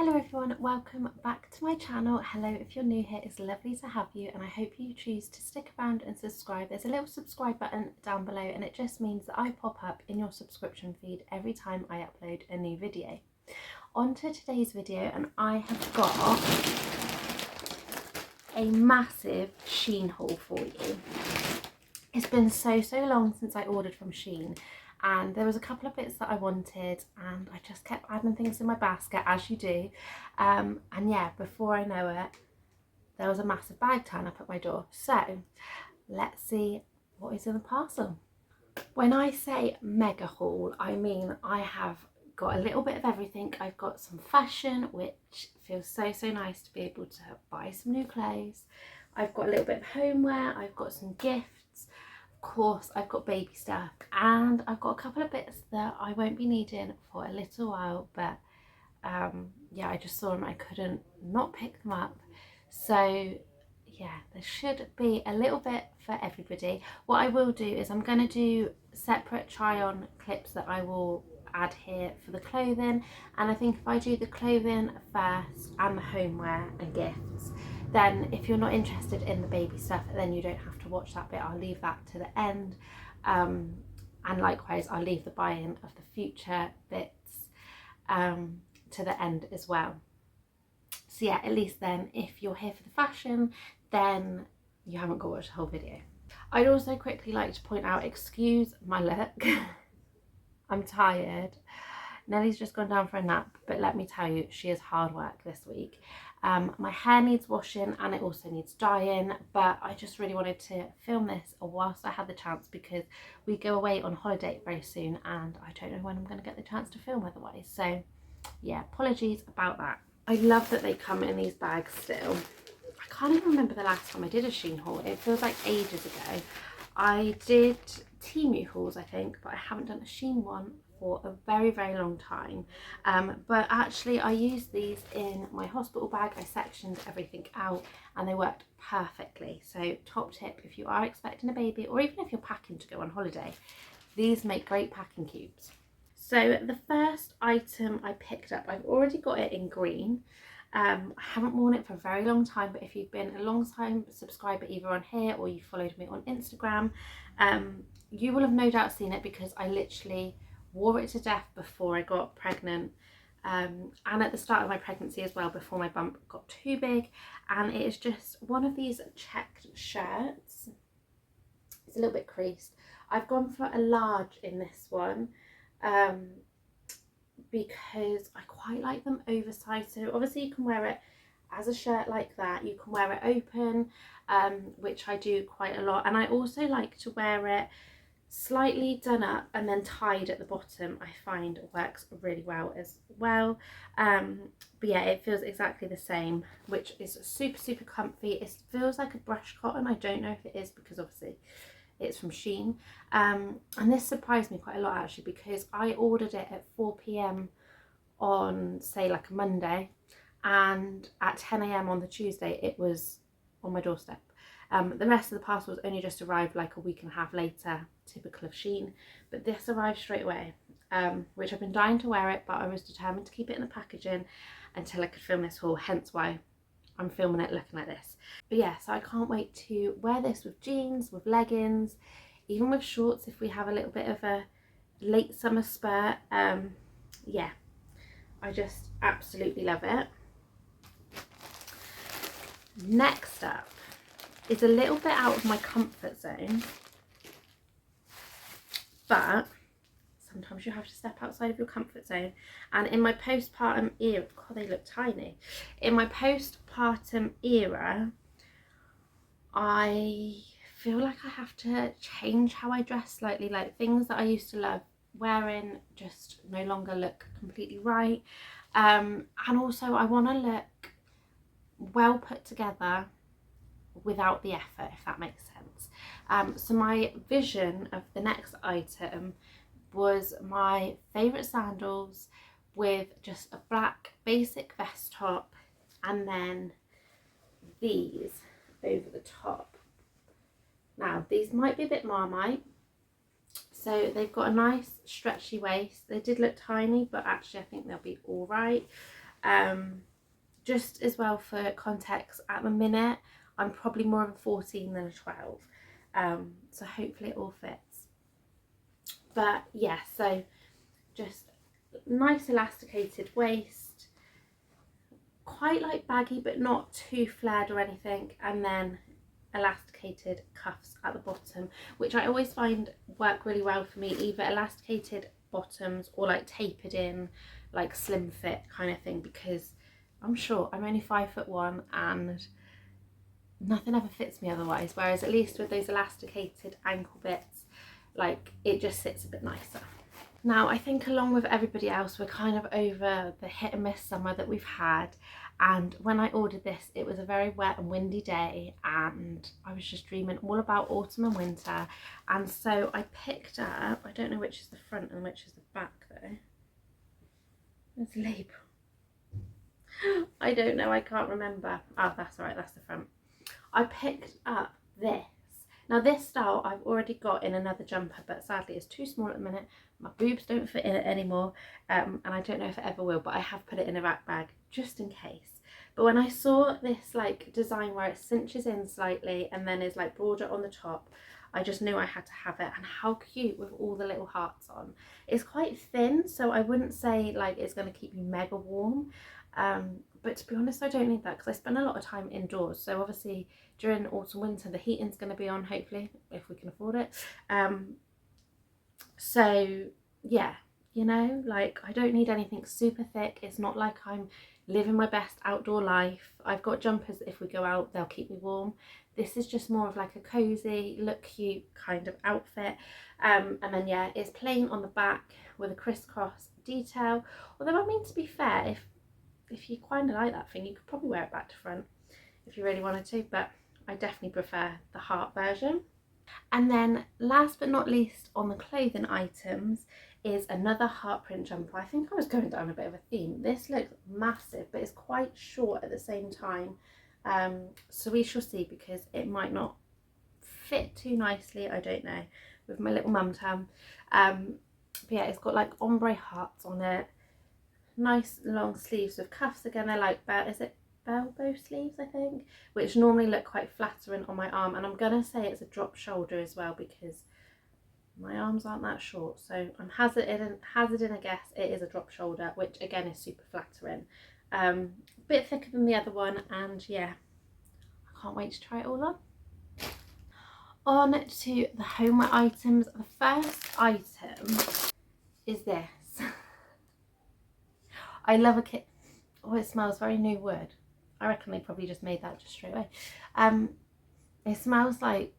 Hello everyone, welcome back to my channel. Hello, if you're new here, it's lovely to have you and I hope you choose to stick around and subscribe. There's a little subscribe button down below and it just means that I pop up in your subscription feed every time I upload a new video. On to today's video, and I have got a massive Shein haul for you. It's been so long since I ordered from Shein, and there was a couple of bits that I wanted and I just kept adding things in my basket, as you do, and yeah, before I know it there was a massive bag turn up at my door. So let's see what is in the parcel. When I say mega haul, I mean I have got a little bit of everything. I've got some fashion, which feels so nice to be able to buy some new clothes. I've got a little bit of homeware, I've got some gifts, course I've got baby stuff, and I've got a couple of bits that I won't be needing for a little while, but yeah, I just saw them, I couldn't not pick them up. So yeah, there should be a little bit for everybody. What I will do is I'm going to do separate try on clips that I will add here for the clothing, and I think if I do the clothing first and the homeware and gifts, then if you're not interested in the baby stuff, then you don't have to watch that bit. I'll leave that to the end, and likewise I'll leave the buy-in of the future bits to the end as well. So yeah, at least then if you're here for the fashion, then you haven't got to watch the whole video. I'd also quickly like to point out, excuse my look, I'm tired. Nellie's just gone down for a nap, but let me tell you, she is hard work this week. My hair needs washing and it also needs dyeing, but I just really wanted to film this whilst I had the chance, because we go away on holiday very soon and I don't know when I'm going to get the chance to film otherwise. So yeah, apologies about that. I love that they come in these bags still. I can't even remember the last time I did a Shein haul. It feels like ages ago. I did Temu hauls, I think, but I haven't done a Shein one for a very long time. But actually I used these in my hospital bag. I sectioned everything out and they worked perfectly. So top tip, if you are expecting a baby, or even if you're packing to go on holiday, these make great packing cubes. So the first item I picked up, I've already got it in green. I haven't worn it for a very long time, but if you've been a long time subscriber either on here or you followed me on Instagram, you will have no doubt seen it, because I literally wore it to death before I got pregnant, and at the start of my pregnancy as well, before my bump got too big. And it is just one of these checked shirts. It's a little bit creased. I've gone for a large in this one, because I quite like them oversized. So obviously you can wear it as a shirt like that, you can wear it open, which I do quite a lot, and I also like to wear it slightly done up and then tied at the bottom. I find works really well as well. But yeah, it feels exactly the same, which is super comfy. It feels like a brush cotton. I don't know if it is, because obviously it's from Shein, and this surprised me quite a lot actually, because I ordered it at 4 p.m. on, say, like a Monday, and at 10 a.m. on the Tuesday it was on my doorstep. The rest of the parcels only just arrived like a week and a half later, typical of Shein, but this arrived straight away, which I've been dying to wear it, but I was determined to keep it in the packaging until I could film this haul, hence why I'm filming it looking like this. But yeah, so I can't wait to wear this with jeans, with leggings, even with shorts if we have a little bit of a late summer spurt. Yeah, I just absolutely love it. Next up is a little bit out of my comfort zone, but sometimes you have to step outside of your comfort zone. And in my postpartum era, God, they look tiny. In my postpartum era, I feel like I have to change how I dress slightly. Like, things that I used to love wearing just no longer look completely right. And also I want to look well put together without the effort, if that makes sense. So my vision of the next item was my favourite sandals with just a black basic vest top, and then these over the top. Now these might be a bit Marmite, so they've got a nice stretchy waist. They did look tiny, but actually I think they'll be all right. Just as well for context, at the minute I'm probably more of a 14 than a 12, so hopefully it all fits. But yeah, so just nice elasticated waist, quite like baggy but not too flared or anything, and then elasticated cuffs at the bottom, which I always find work really well for me, either elasticated bottoms or like tapered in, like slim fit kind of thing, because I'm short, I'm only 5'1" and nothing ever fits me otherwise, whereas at least with those elasticated ankle bits, like it just sits a bit nicer. Now I think along with everybody else, we're kind of over the hit and miss summer that we've had, and when I ordered this it was a very wet and windy day and I was just dreaming all about autumn and winter, and so I picked up, I don't know which is the front and which is the back though, there's a label, I don't know, I can't remember. Oh, that's all right, that's the front. I picked up this. Now this style I've already got in another jumper, but sadly it's too small at the minute. My boobs don't fit in it anymore, and I don't know if it ever will, but I have put it in a rack bag just in case. But when I saw this like design where it cinches in slightly and then is like broader on the top, I just knew I had to have it. And how cute with all the little hearts on. It's quite thin, so I wouldn't say like it's going to keep you mega warm, but to be honest I don't need that because I spend a lot of time indoors, so obviously during autumn winter the heating's going to be on, hopefully, if we can afford it. So yeah, you know, like I don't need anything super thick. It's not like I'm living my best outdoor life. I've got jumpers that if we go out they'll keep me warm. This is just more of like a cozy, look cute kind of outfit. And then yeah, it's plain on the back with a crisscross detail, although I mean, to be fair, if you kind of like that thing, you could probably wear it back to front if you really wanted to, but I definitely prefer the heart version. And then last but not least on the clothing items is another heart print jumper. I think I was going down a bit of a theme. This looks massive but it's quite short at the same time, so we shall see, because it might not fit too nicely, I don't know, with my little mum tam. But yeah, it's got like ombre hearts on it, nice long sleeves with cuffs again. They're like, is it elbow sleeves, I think, which normally look quite flattering on my arm, and I'm gonna say it's a drop shoulder as well because my arms aren't that short, so I'm hazarding a guess it is a drop shoulder, which again is super flattering. Bit thicker than the other one, and yeah, I can't wait to try it all on. On to the homeware items. The first item is this. I love a kit. Oh, it smells very new wood. I reckon they probably just made that just straight away. It smells like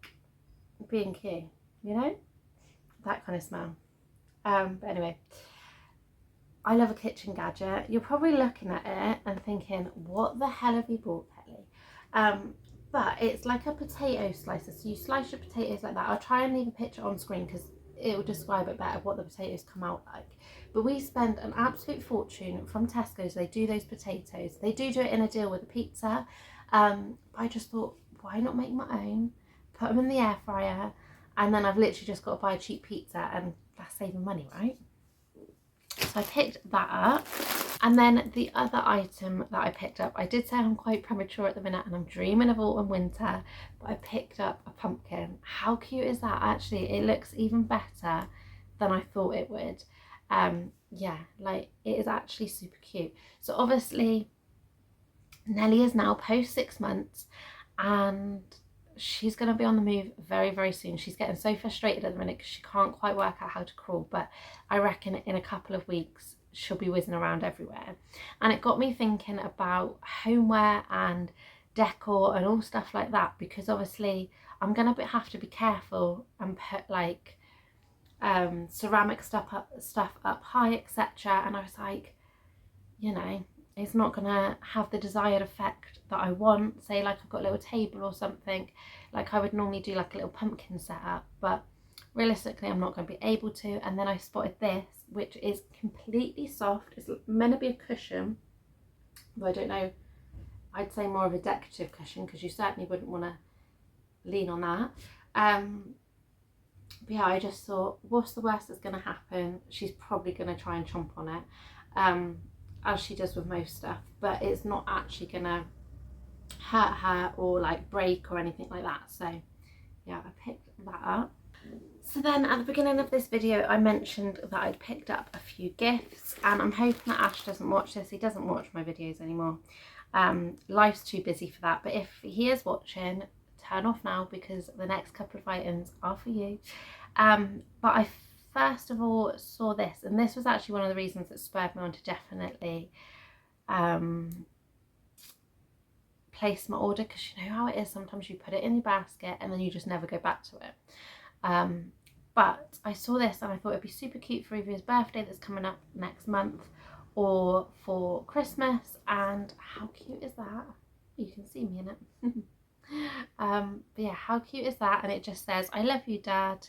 B&Q, you know, that kind of smell. But anyway, I love a kitchen gadget. You're probably looking at it and thinking, what the hell have you bought, Kelly? But it's like a potato slicer. So you slice your potatoes like that. I'll try and leave a picture on screen because it will describe it better what the potatoes come out like. But we spend an absolute fortune from Tesco's. They do those potatoes. They do it in a deal with a pizza. I just thought, why not make my own? Put them in the air fryer, and then I've literally just got to buy a cheap pizza, and that's saving money, right? So I picked that up. And then the other item that I picked up, I did say I'm quite premature at the minute and I'm dreaming of autumn winter, but I picked up a pumpkin. How cute is that? Actually, it looks even better than I thought it would. Yeah, like it is actually super cute. So obviously Nelly is now post 6 months and she's going to be on the move very, very soon. She's getting so frustrated at the minute because she can't quite work out how to crawl, but I reckon in a couple of weeks she'll be whizzing around everywhere. And it got me thinking about homeware and decor and all stuff like that, because obviously I'm going to have to be careful and put like ceramic stuff up high, etc. And I was like, you know, it's not gonna have the desired effect that I want. Say like I've got a little table or something, like I would normally do like a little pumpkin setup, but realistically I'm not going to be able to. And then I spotted this, which is completely soft. It's meant to be a cushion, but I don't know, I'd say more of a decorative cushion because you certainly wouldn't want to lean on that. But yeah, I just thought, what's the worst that's going to happen? She's probably going to try and chomp on it. as she does with most stuff, but it's not actually gonna hurt her or like break or anything like that. So yeah, I picked that up. So then at the beginning of this video I mentioned that I'd picked up a few gifts, and I'm hoping that Ash doesn't watch this. He doesn't watch my videos anymore. Life's too busy for that, but if he is watching, turn off now because the next couple of items are for you. But I first of all saw this, and this was actually one of the reasons that spurred me on to definitely place my order, because you know how it is, sometimes you put it in your basket and then you just never go back to it. But I saw this and I thought it'd be super cute for either his birthday that's coming up next month or for Christmas. And how cute is that? You can see me in it. But yeah, how cute is that? And it just says, "I love you, Dad,"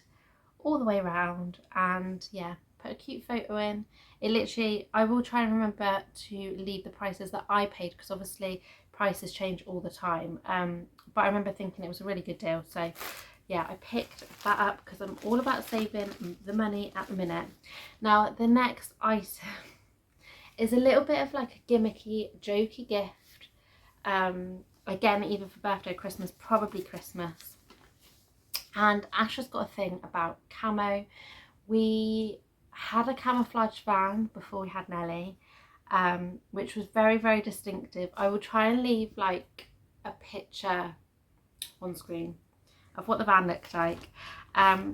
all the way around. And yeah, put a cute photo in. It literally, I will try and remember to leave the prices that I paid, because obviously prices change all the time. But I remember thinking it was a really good deal. So yeah, I picked that up because I'm all about saving the money at the minute. Now the next item is a little bit of like a gimmicky, jokey gift. Again, either for birthday, Christmas, probably Christmas. And Ash has got a thing about camo. We had a camouflage van before we had Nelly, which was very, very distinctive. I will try and leave like a picture on screen of what the van looked like.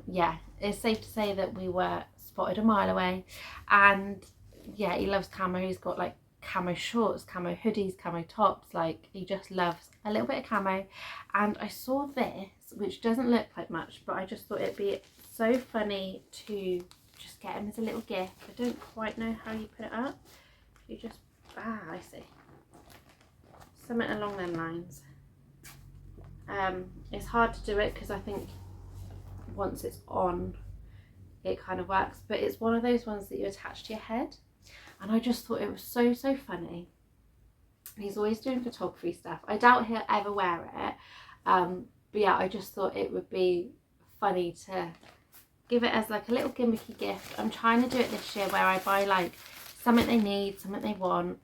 Yeah, it's safe to say that we were spotted a mile away. And yeah, he loves camo. He's got like camo shorts, camo hoodies, camo tops. Like, he just loves a little bit of camo. And I saw this, which doesn't look like much, but I just thought it'd be so funny to just get him as a little gift. I don't quite know how you put it up. You just, I see, something along them lines. It's hard to do it because I think once it's on it kind of works, but it's one of those ones that you attach to your head, and I just thought it was so funny. He's always doing photography stuff. I doubt he'll ever wear it, but yeah, I just thought it would be funny to give it as like a little gimmicky gift. I'm trying to do it this year where I buy like something they need, something they want,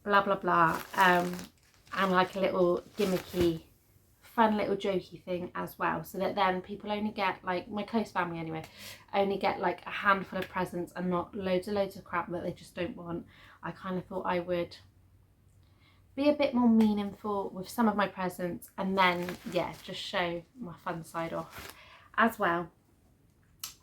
blah blah blah, and like a little gimmicky, fun little jokey thing as well, so that then people only get, like my close family anyway, only get like a handful of presents and not loads of crap that they just don't want. I kind of thought I would be a bit more meaningful with some of my presents, and then yeah, just show my fun side off as well.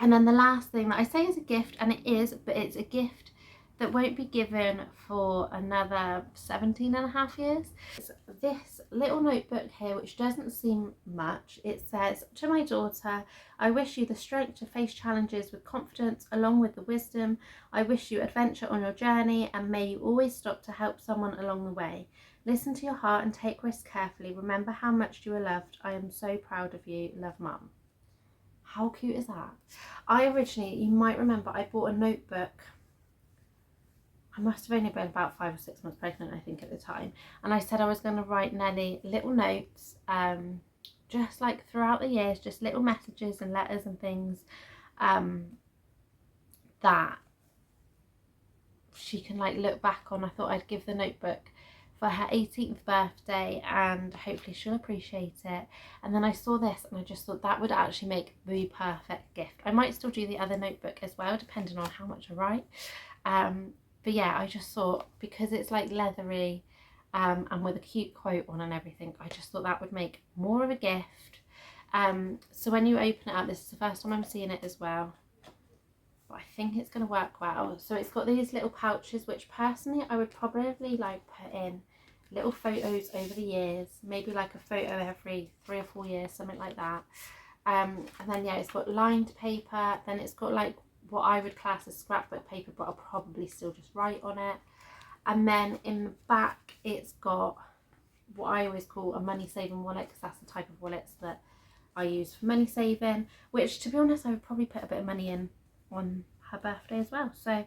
And then the last thing that I say is a gift, and it is, but it's a gift that won't be given for another 17.5 years. It's this little notebook here, which doesn't seem much. It says, "To my daughter, I wish you the strength to face challenges with confidence, along with the wisdom. I wish you adventure on your journey, and may you always stop to help someone along the way. Listen to your heart and take risks carefully. Remember how much you are loved. I am so proud of you. Love, Mum." How cute is that? I originally, you might remember, I bought a notebook. I must have only been about 5 or 6 months pregnant, I think, at the time. And I said I was going to write Nelly little notes, just like throughout the years, just little messages and letters and things that she can like look back on. I thought I'd give the notebook for her 18th birthday and hopefully she'll appreciate it. And then I saw this and I just thought that would actually make the perfect gift. I might still do the other notebook as well, depending on how much I write. But yeah, I just thought, because it's like leathery and with a cute quote on and everything, I just thought that would make more of a gift. So when you open it up, this is the first time I'm seeing it as well, but I think it's going to work well. So it's got these little pouches, which personally I would probably like put in little photos over the years, maybe like a photo every 3 or 4 years, something like that. And then yeah, it's got lined paper, then it's got like what I would class as scrapbook paper, but I'll probably still just write on it. And then in the back it's got what I always call a money saving wallet, because that's the type of wallets that I use for money saving, which to be honest I would probably put a bit of money in on her birthday as well. So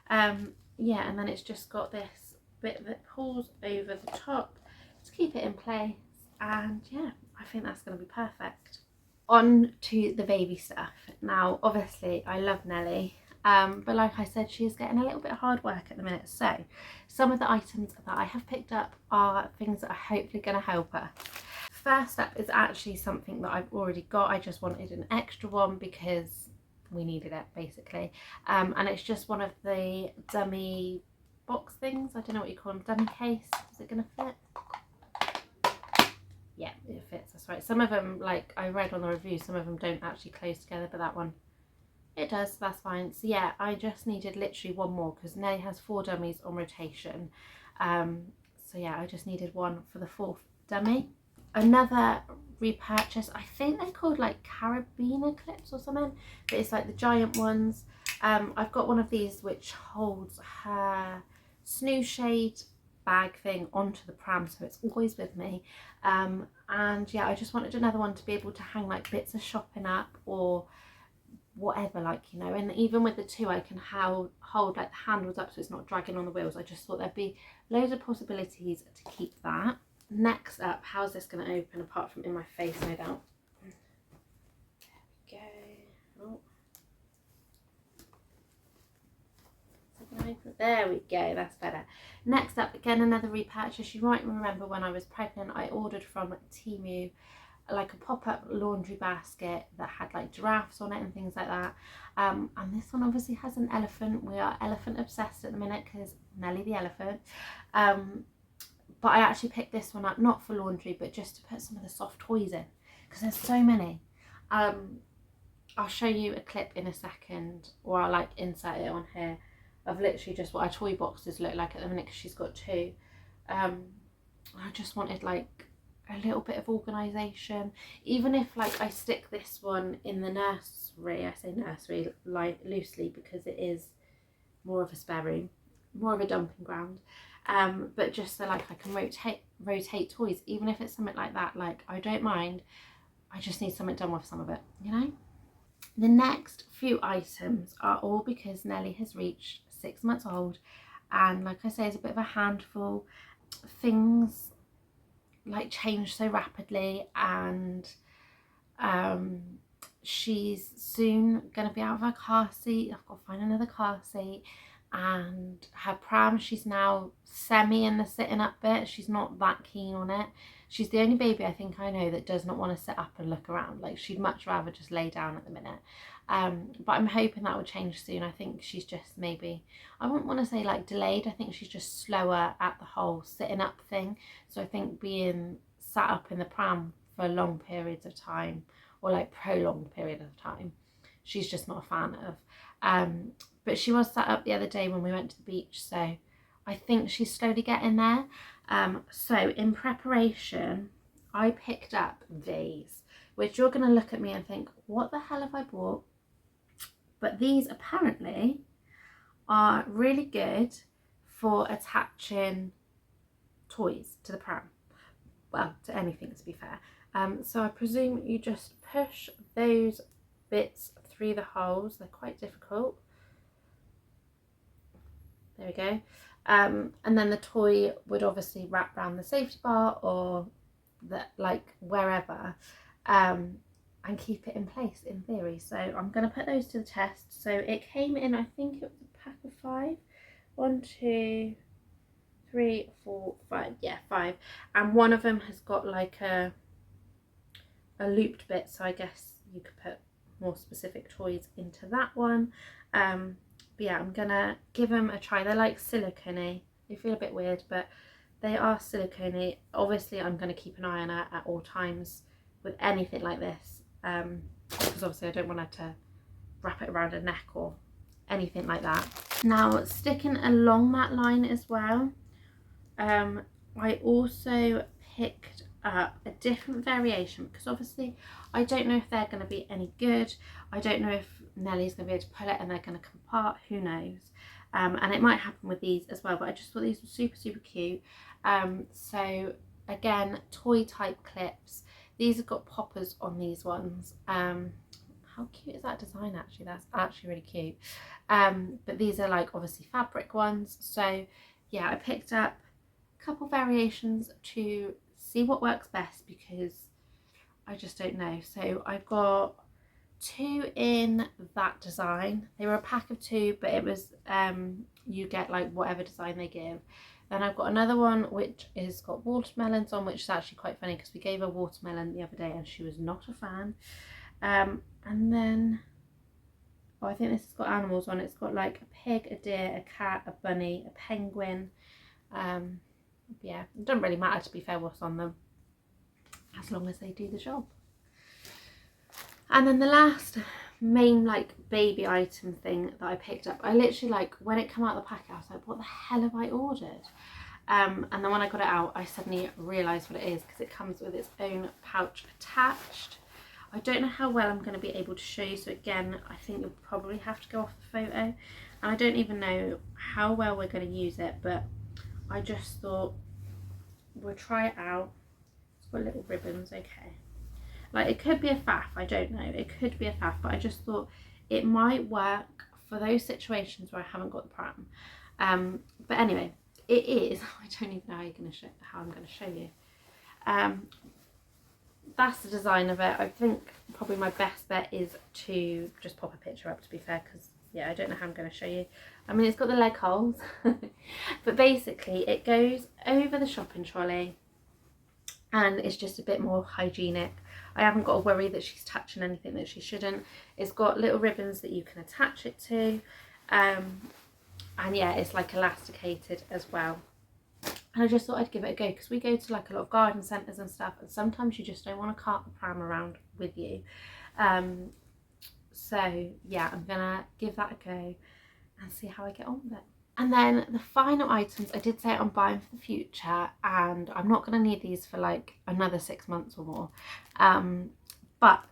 yeah, and then it's just got this bit that pulls over the top to keep it in place, and yeah, I think that's going to be perfect. On to the baby stuff. Now obviously I love Nelly, But like I said, she is getting a little bit hard work at the minute. So some of the items that I have picked up are things that are hopefully going to help her. First up is actually something that I've already got. I just wanted an extra one because we needed it basically. And it's just one of the dummy box things. I don't know what you call them. Dummy case. Is it going to fit? Yeah, it fits, that's right. Some of them, like I read on the review, some of them don't actually close together, but that one, it does, so that's fine. So yeah, I just needed literally one more because Nelly has 4 dummies on rotation. So yeah, I just needed one for the 4th dummy. Another repurchase, I think they're called like carabiner clips or something, but it's like the giant ones. I've got one of these which holds her snooze shade bag thing onto the pram, so it's always with me. And yeah, I just wanted another one to be able to hang like bits of shopping up or whatever, like, you know. And even with the 2, I can hold like the handles up so it's not dragging on the wheels. I just thought there'd be loads of possibilities to keep that. Next up, how's this going to open apart from in my face, no doubt? There we go. Oh. There we go, that's better. Next up, again, another repurchase. You might remember when I was pregnant, I ordered from Temu like a pop-up laundry basket that had like giraffes on it and things like that. And this one obviously has an elephant. We are elephant obsessed at the minute because Nelly the elephant. But I actually picked this one up not for laundry, but just to put some of the soft toys in because there's so many. I'll show you a clip in a second, or I'll like insert it on here of literally just what our toy boxes look like at the minute because she's got 2. I just wanted like a little bit of organisation, even if like I stick this one in the nursery. I say nursery like loosely because it is more of a spare room, more of a dumping ground. But just so like I can rotate toys, even if it's something like that, like I don't mind. I just need something done with some of it, you know. The next few items are all because Nelly has reached 6 months old, and like I say, it's a bit of a handful. Things like change so rapidly, and she's soon gonna be out of her car seat. I've got to find another car seat, and her pram, she's now semi in the sitting up bit. She's not that keen on it. She's the only baby I think I know that does not want to sit up and look around. Like she'd much rather just lay down at the minute. But I'm hoping that will change soon. I think she's just maybe, I wouldn't want to say like delayed. I think she's just slower at the whole sitting up thing. So I think being sat up in the pram for long periods of time, or like prolonged period of time, she's just not a fan of. But she was sat up the other day when we went to the beach, so I think she's slowly getting there. So in preparation, I picked up these, which you're going to look at me and think, what the hell have I bought? But these apparently are really good for attaching toys to the pram. Well, to anything, to be fair. So I presume you just push those bits through the holes. They're quite difficult. There we go. And then the toy would obviously wrap around the safety bar or like wherever, and keep it in place in theory. So I'm going to put those to the test. So it came in, I think it was a pack of 5. 1, 2, 3, 4, 5. Yeah, 5. And one of them has got like a looped bit, so I guess you could put more specific toys into that one. But yeah, I'm gonna give them a try. They're like silicone-y. They feel a bit weird, but they are silicone-y. Obviously I'm gonna keep an eye on her at all times with anything like this, because obviously I don't want her to wrap it around her neck or anything like that. Now, sticking along that line as well, I also picked up a different variation because obviously I don't know if they're going to be any good. I don't know if Nelly's going to be able to pull it and they're going to come apart, who knows. And it might happen with these as well, but I just thought these were super cute. So again, toy type clips. These have got poppers on these ones. How cute is that design actually? That's actually really cute. But these are like obviously fabric ones. So yeah, I picked up a couple variations to see what works best because I just don't know. So I've got 2 in that design. They were a pack of 2, but it was you get like whatever design they give. Then I've got another one which is got watermelons on, which is actually quite funny because we gave her watermelon the other day and she was not a fan. And then, oh, I think this has got animals on. It's got like a pig, a deer, a cat, a bunny, a penguin. Yeah, it doesn't really matter, to be fair, what's on them, as long as they do the job. And then the last main like baby item thing that I picked up, I literally, like, when it came out of the packet, I was like, what the hell have I ordered? And then when I got it out, I suddenly realised what it is, because it comes with its own pouch attached. I don't know how well I'm going to be able to show you, so again, I think you'll probably have to go off the photo. And I don't even know how well we're going to use it, but I just thought we'll try it out. It's got little ribbons, okay. Like, it could be a faff, I don't know. It could be a faff, but I just thought it might work for those situations where I haven't got the pram. But anyway, it is, I don't even know how I'm going to show you. That's the design of it. I think probably my best bet is to just pop a picture up, to be fair, because yeah, I don't know how I'm going to show you. I mean, it's got the leg holes, but basically it goes over the shopping trolley and it's just a bit more hygienic. I haven't got to worry that she's touching anything that she shouldn't. It's got little ribbons that you can attach it to, and yeah, it's like elasticated as well. And I just thought I'd give it a go, because we go to like a lot of garden centres and stuff, and sometimes you just don't want to cart the pram around with you. So yeah, I'm gonna give that a go and see how I get on with it. And then the final items, I did say I'm buying for the future, and I'm not going to need these for like another 6 months or more. But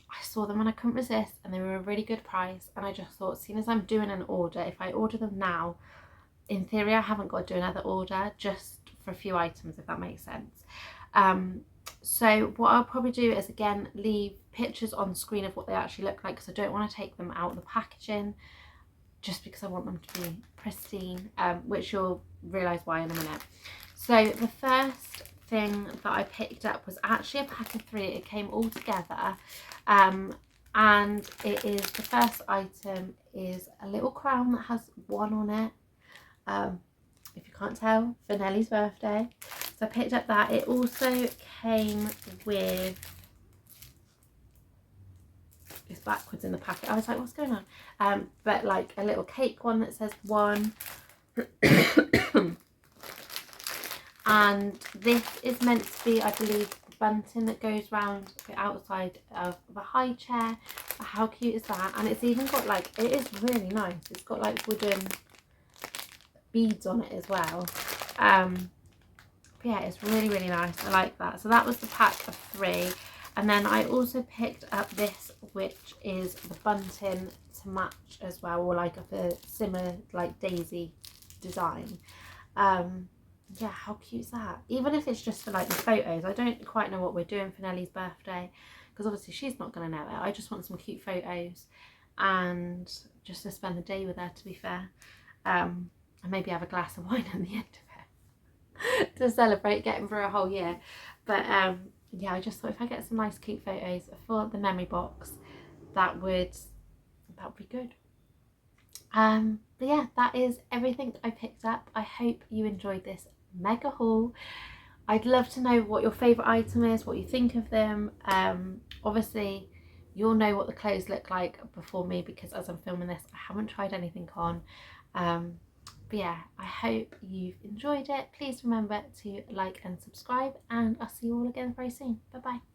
I saw them and I couldn't resist, and they were a really good price, and I just thought, seeing as I'm doing an order, if I order them now, in theory I haven't got to do another order, just for a few items, if that makes sense. So what I'll probably do is, again, leave pictures on the screen of what they actually look like, because I don't want to take them out of the packaging, just because I want them to be pristine, which you'll realise why in a minute. So the first thing that I picked up was actually a pack of 3. It came all together, and it is, the first item is a little crown that has 1 on it. If you can't tell, for Nellie's birthday. So I picked up that. It also came with, it's backwards in the packet. I was like, what's going on? But like a little cake one that says 1. And this is meant to be, I believe, the bunting that goes round the outside of the high chair. How cute is that? And it's even got like, it is really nice. It's got like wooden beads on it as well. Yeah, it's really, really nice. I like that. So that was the pack of 3. And then I also picked up this, which is the bunting to match as well, or like a similar like daisy design. Yeah, how cute is that? Even if it's just for like the photos. I don't quite know what we're doing for Nellie's birthday, because obviously she's not going to know it. I just want some cute photos and just to spend the day with her, to be fair. And maybe have a glass of wine at the end of it to celebrate getting through a whole year. But yeah, I just thought if I get some nice cute photos for the memory box, that would be good. But yeah, that is everything I picked up. I hope you enjoyed this mega haul. I'd love to know what your favourite item is, what you think of them. Obviously you'll know what the clothes look like before me, because as I'm filming this I haven't tried anything on. But yeah, I hope you've enjoyed it. Please remember to like and subscribe, and I'll see you all again very soon. Bye bye.